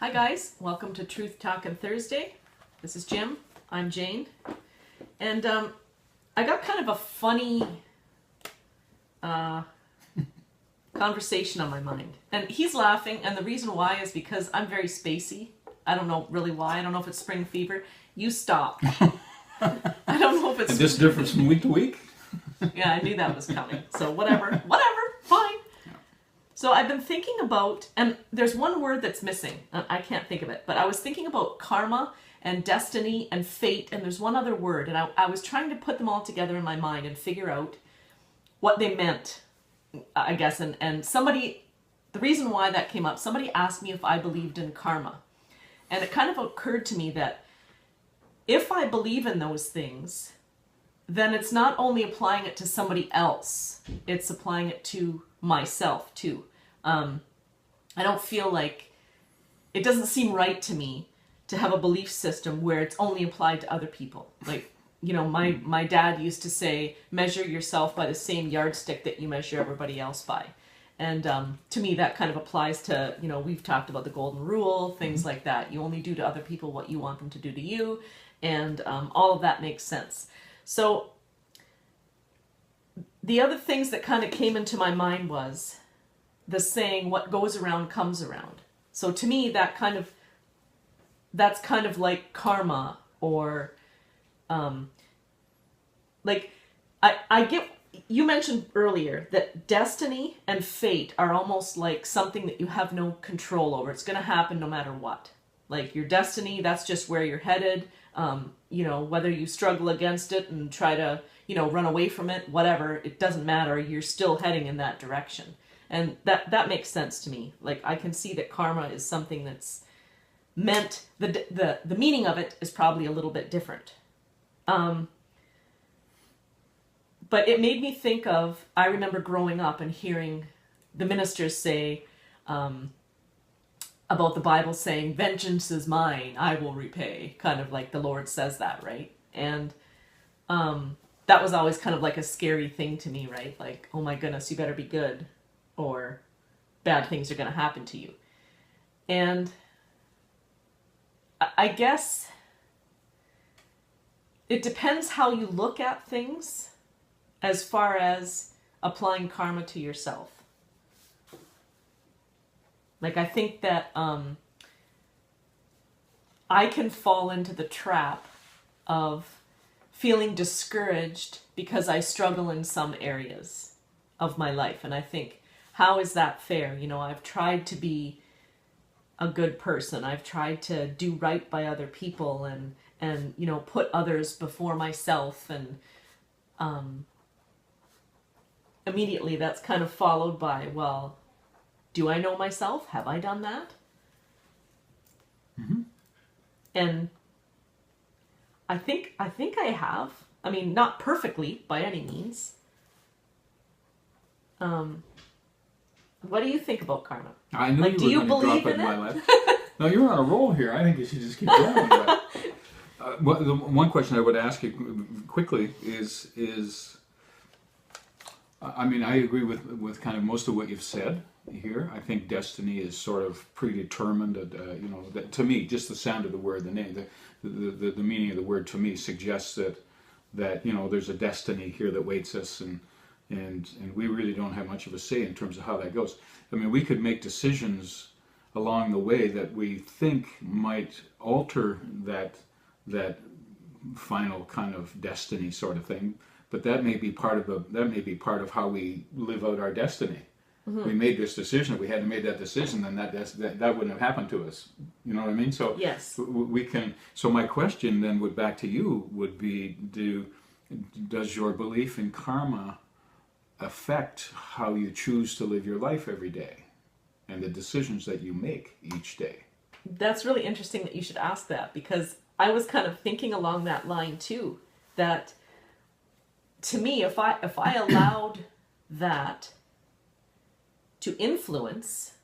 Hi guys, welcome to Truth Talkin Thursday. This is Jim, I'm Jane, and I got kind of a funny conversation on my mind. And he's laughing, and the reason why is because I'm very spacey. I don't know really why, I don't know if it's spring fever. You stop. I don't know if it's... And this differs from week to week? Yeah, I knew that was coming, so whatever, fine. So I've been thinking about, and there's one word that's missing. I can't think of it, but I was thinking about karma and destiny and fate, and there's one other word, and I was trying to put them all together in my mind and figure out what they meant, I guess. And somebody, the reason why that came up, somebody asked me if I believed in karma. And it kind of occurred to me that if I believe in those things, then it's not only applying it to somebody else, it's applying it to myself too. I don't feel like, it doesn't seem right to me to have a belief system where it's only applied to other people. Like, you know, my dad used to say, measure yourself by the same yardstick that you measure everybody else by. And to me, that kind of applies to, you know, we've talked about the golden rule, things like that. You only do to other people what you want them to do to you. And all of that makes sense. So the other things that kind of came into my mind was the saying, what goes around comes around. So to me, that's kind of like karma, or like I get, you mentioned earlier that destiny and fate are almost like something that you have no control over. It's going to happen no matter what. Like your destiny, that's just where you're headed. You know, whether you struggle against it and try to, you know, run away from it, whatever, it doesn't matter. You're still heading in that direction. And that makes sense to me. Like, I can see that karma is something that's meant, the meaning of it is probably a little bit different. But it made me think of, I remember growing up and hearing the ministers say, about the Bible saying, vengeance is mine, I will repay. Kind of like the Lord says that, right? And that was always kind of like a scary thing to me, right? Like, oh my goodness, you better be good, or bad things are going to happen to you. And I guess it depends how you look at things as far as applying karma to yourself. Like, I think that I can fall into the trap of feeling discouraged because I struggle in some areas of my life. And I think, how is that fair? You know, I've tried to be a good person. I've tried to do right by other people and you know, put others before myself. And immediately that's kind of followed by, well, do I know myself? Have I done that? Mm-hmm. And I think I have. I mean, not perfectly by any means. What do you think about karma? I knew like, you were going to drop it in my lap. No, you're on a roll here. I think you should just keep going. But, the one question I would ask you quickly is I mean, I agree with kind of most of what you've said here. I think destiny is sort of predetermined. You know, that, to me, just the sound of the word, the name, the meaning of the word to me suggests that you know, there's a destiny here that waits us, and we really don't have much of a say in terms of how that goes. I mean, we could make decisions along the way that we think might alter that final kind of destiny sort of thing. But that may be part of how we live out our destiny. Mm-hmm. We made this decision. If we hadn't made that decision, then that wouldn't have happened to us. You know what I mean? So yes, we can. So my question then would back to you would be: does your belief in karma affect how you choose to live your life every day, and the decisions that you make each day? That's really interesting that you should ask that, because I was kind of thinking along that line too. That, to me, if I allowed that to influence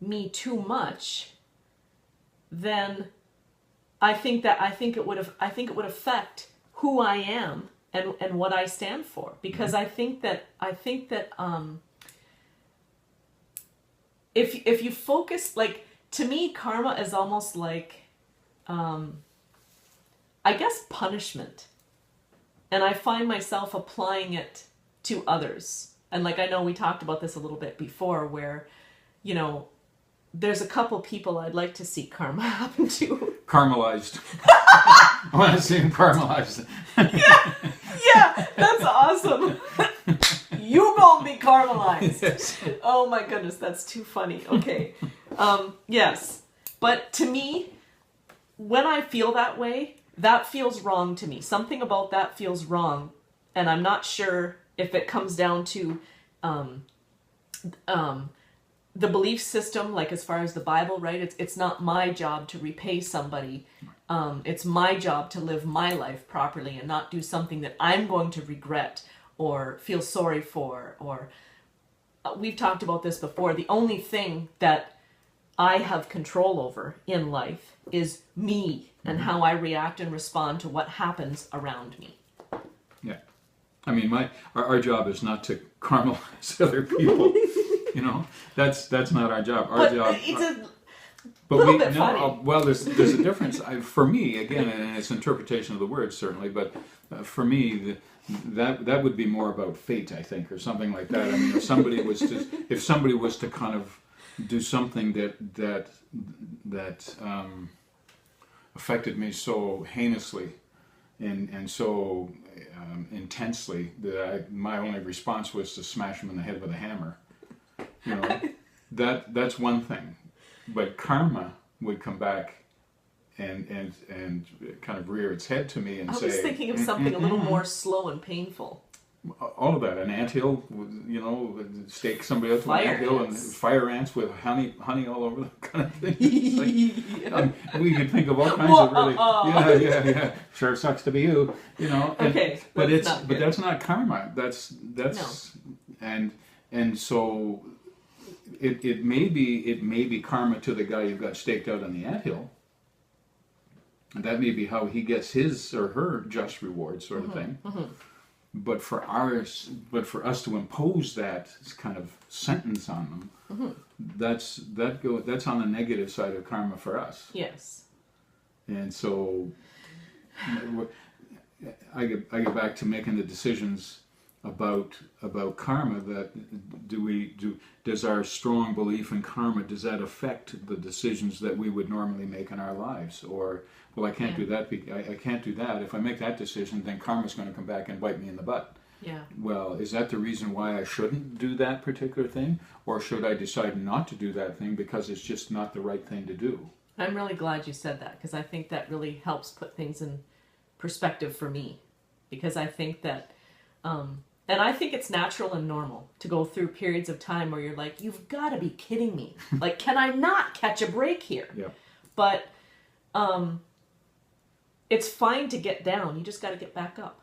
me too much, then I think it would affect who I am and what I stand for. Because I think that if you focus, like, to me, karma is almost like, I guess, punishment. And I find myself applying it to others. And like, I know we talked about this a little bit before where, you know, there's a couple people I'd like to see karma happen to. Caramelized. I want to see him caramelized. Yeah, that's awesome. You gonna be caramelized. Yes. Oh my goodness, that's too funny. Okay. Yes. But to me, when I feel that way, that feels wrong to me. Something about that feels wrong. And I'm not sure if it comes down to the belief system, like as far as the Bible, right? It's not my job to repay somebody. It's my job to live my life properly and not do something that I'm going to regret or feel sorry for. Or we've talked about this before. The only thing that I have control over in life is me and how I react and respond to what happens around me. Yeah. I mean, our job is not to caramelize other people. You know, that's not our job. Our job. It's a But little bit funny. well, there's a difference. For me, again, and it's interpretation of the words certainly, but for me, that would be more about fate, I think, or something like that. I mean, if somebody was to kind of do something that affected me so heinously and so intensely that my only response was to smash him in the head with a hammer. You know, that's one thing. But karma would come back and kind of rear its head to me and say... I was thinking of something a little more slow and painful. All of that. An anthill, you know, stake somebody out to an anthill and fire ants with honey all over them kind of thing. Like, we could think of all kinds of really... Yeah. Sure sucks to be you, you know. And, okay, but that's not karma. That's no. And so... It may be karma to the guy you've got staked out on the anthill. And that may be how he gets his or her just reward, sort of thing. Mm-hmm. But for us to impose that kind of sentence on them, that's on the negative side of karma for us. Yes. And so I get back to making the decisions about karma. That does our strong belief in karma, does that affect the decisions that we would normally make in our lives? Or, well, I can't do that. I can't do that. If I make that decision, then karma's going to come back and bite me in the butt. Yeah. Well, is that the reason why I shouldn't do that particular thing? Or should I decide not to do that thing because it's just not the right thing to do? I'm really glad you said that, because I think that really helps put things in perspective for me. Because I think that... and I think it's natural and normal to go through periods of time where you're like, you've got to be kidding me. Like, can I not catch a break here? Yeah. But it's fine to get down. You just got to get back up.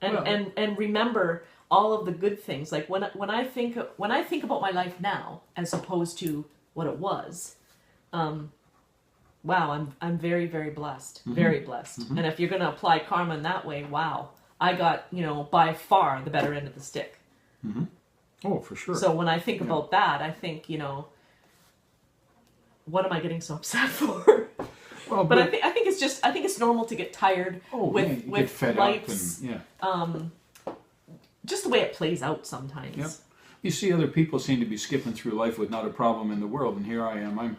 And remember all of the good things. Like when I think about my life now as opposed to what it was, wow, I'm very, very blessed. Mm-hmm. Very blessed. Mm-hmm. And if you're going to apply karma in that way, wow. I got, by far the better end of the stick. Mm-hmm. Oh, for sure. So when I think about that, I think, what am I getting so upset for? Well, but I think it's normal to get tired with get fed life's, up and, just the way it plays out sometimes. Yep. You see other people seem to be skipping through life with not a problem in the world, and here I am. I'm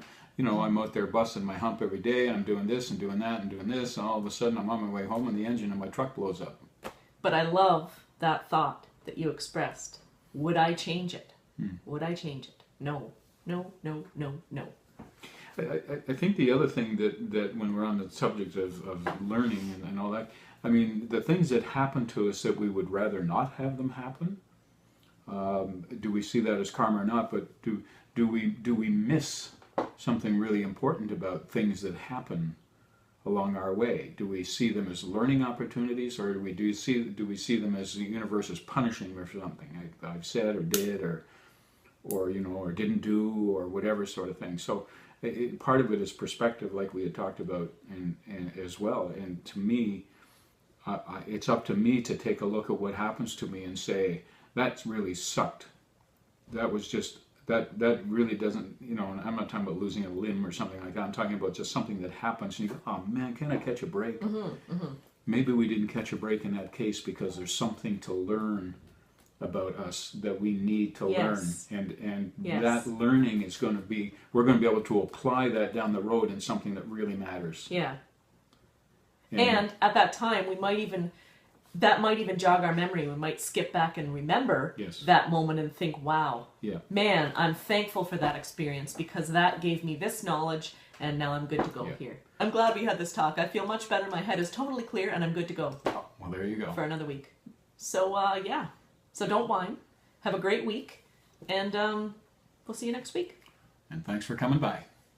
out there busting my hump every day. I'm doing this and doing that and doing this, and all of a sudden I'm on my way home and the engine of my truck blows up. But I love that thought that you expressed. Would I change it? Would I change it? No. No, no, no, no. I think the other thing that when we're on the subject of learning and all that, I mean, the things that happen to us that we would rather not have them happen, do we see that as karma or not? But do we miss something really important about things that happen along our way? Do we see them as learning opportunities, or do we see them as the universe is punishing me for something I've said or did or didn't do or whatever sort of thing? So part of it is perspective, like we had talked about, and as well. And to me, it's up to me to take a look at what happens to me and say, that's really sucked. That was just that really doesn't, you know, and I'm not talking about losing a limb or something like that. I'm talking about just something that happens and you go, oh man, can I catch a break? Maybe we didn't catch a break in that case because there's something to learn about us that we need to learn, and that learning is going to be, we're going to be able to apply that down the road in something that really matters. Yeah. And at that time, that might even jog our memory. We might skip back and remember that moment and think, wow, man, I'm thankful for that experience because that gave me this knowledge and now I'm good to go here. I'm glad we had this talk. I feel much better. My head is totally clear and I'm good to go. Oh, well, there you go. For another week. So, yeah. So don't whine. Have a great week. And we'll see you next week. And thanks for coming by.